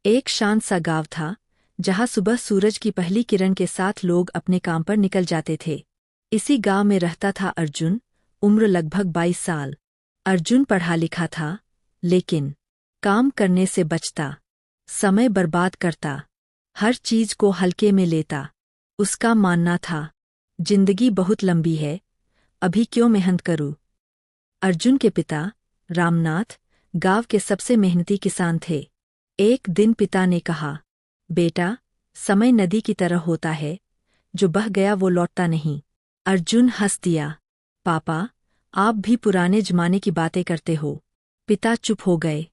एक शांत सा गांव था जहां सुबह सूरज की पहली किरण के साथ लोग अपने काम पर निकल जाते थे। इसी गांव में रहता था अर्जुन, उम्र लगभग 22 साल। अर्जुन पढ़ा लिखा था, लेकिन काम करने से बचता, समय बर्बाद करता, हर चीज को हल्के में लेता। उसका मानना था, जिंदगी बहुत लंबी है, अभी क्यों मेहनत करूं। अर्जुन के पिता रामनाथ गांव के सबसे मेहनती किसान थे। एक दिन पिता ने कहा, बेटा, समय नदी की तरह होता है, जो बह गया वो लौटता नहीं। अर्जुन हंस दिया, पापा, आप भी पुराने जमाने की बातें करते हो। पिता चुप हो गए,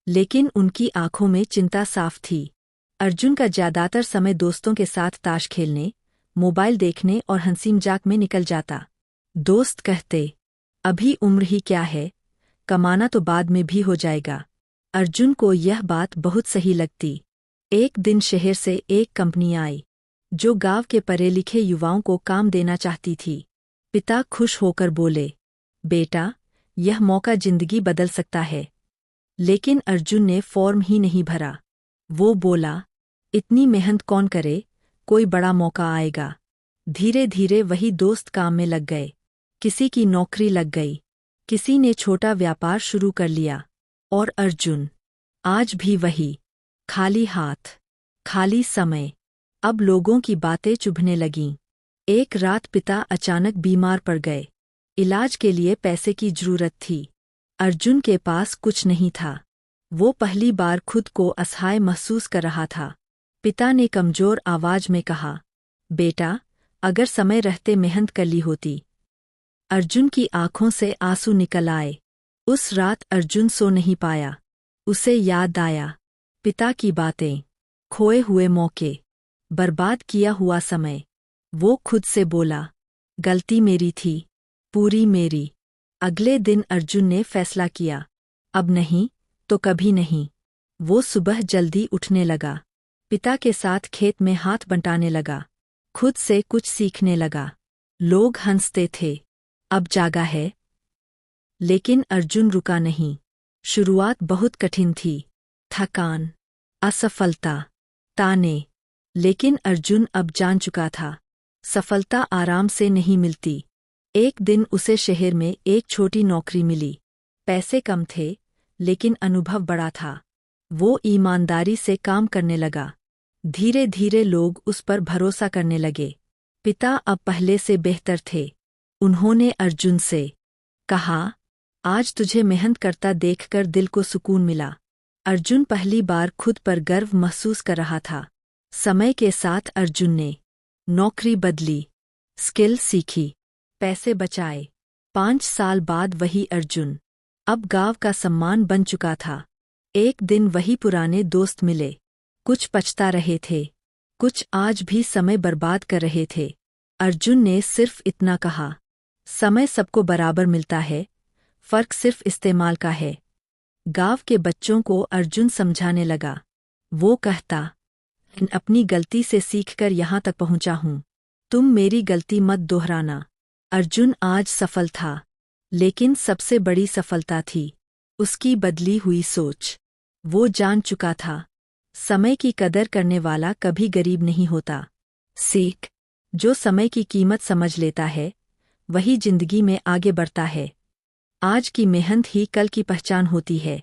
लेकिन उनकी आंखों में चिंता साफ थी। अर्जुन का ज्यादातर समय दोस्तों के साथ ताश खेलने, मोबाइल देखने और हंसी मजाक में निकल जाता। दोस्त कहते, अभी उम्र ही क्या है, कमाना तो बाद में भी हो जाएगा। अर्जुन को यह बात बहुत सही लगती। एक दिन शहर से एक कंपनी आई, जो गांव के पढ़े लिखे युवाओं को काम देना चाहती थी। पिता खुश होकर बोले, बेटा, यह मौका जिंदगी बदल सकता है। लेकिन अर्जुन ने फॉर्म ही नहीं भरा। वो बोला, इतनी मेहनत कौन करे, कोई बड़ा मौका आएगा। धीरे धीरे वही दोस्त काम में लग गए। किसी की नौकरी लग गई, किसी ने छोटा व्यापार शुरू कर लिया, और अर्जुन आज भी वही, खाली हाथ, खाली समय। अब लोगों की बातें चुभने लगीं। एक रात पिता अचानक बीमार पड़ गए। इलाज के लिए पैसे की जरूरत थी। अर्जुन के पास कुछ नहीं था। वो पहली बार खुद को असहाय महसूस कर रहा था। पिता ने कमजोर आवाज में कहा, बेटा, अगर समय रहते मेहनत कर ली होती। अर्जुन की आंखों से आंसू निकल आए। उस रात अर्जुन सो नहीं पाया। उसे याद आया, पिता की बातें, खोए हुए मौके, बर्बाद किया हुआ समय। वो खुद से बोला, गलती मेरी थी, पूरी मेरी। अगले दिन अर्जुन ने फैसला किया, अब नहीं तो कभी नहीं। वो सुबह जल्दी उठने लगा, पिता के साथ खेत में हाथ बंटाने लगा, खुद से कुछ सीखने लगा। लोग हंसते थे, अब जागा है। लेकिन अर्जुन रुका नहीं। शुरुआत बहुत कठिन थी, थकान, असफलता, ताने। लेकिन अर्जुन अब जान चुका था, सफलता आराम से नहीं मिलती। एक दिन उसे शहर में एक छोटी नौकरी मिली। पैसे कम थे, लेकिन अनुभव बड़ा था। वो ईमानदारी से काम करने लगा। धीरे धीरे लोग उस पर भरोसा करने लगे। पिता अब पहले से बेहतर थे। उन्होंने अर्जुन से कहा, आज तुझे मेहनत करता देखकर दिल को सुकून मिला। अर्जुन पहली बार खुद पर गर्व महसूस कर रहा था। समय के साथ अर्जुन ने नौकरी बदली, स्किल सीखी, पैसे बचाए। 5 साल बाद वही अर्जुन अब गांव का सम्मान बन चुका था। एक दिन वही पुराने दोस्त मिले। कुछ पछता रहे थे, कुछ आज भी समय बर्बाद कर रहे थे। अर्जुन ने सिर्फ इतना कहा, समय सबको बराबर मिलता है, फर्क सिर्फ इस्तेमाल का है। गांव के बच्चों को अर्जुन समझाने लगा। वो कहता, अपनी गलती से सीखकर यहाँ तक पहुँचा हूँ, तुम मेरी गलती मत दोहराना। अर्जुन आज सफल था, लेकिन सबसे बड़ी सफलता थी उसकी बदली हुई सोच। वो जान चुका था, समय की कदर करने वाला कभी गरीब नहीं होता। सीख, जो समय की कीमत समझ लेता है, वही जिंदगी में आगे बढ़ता है। आज की मेहनत ही कल की पहचान होती है।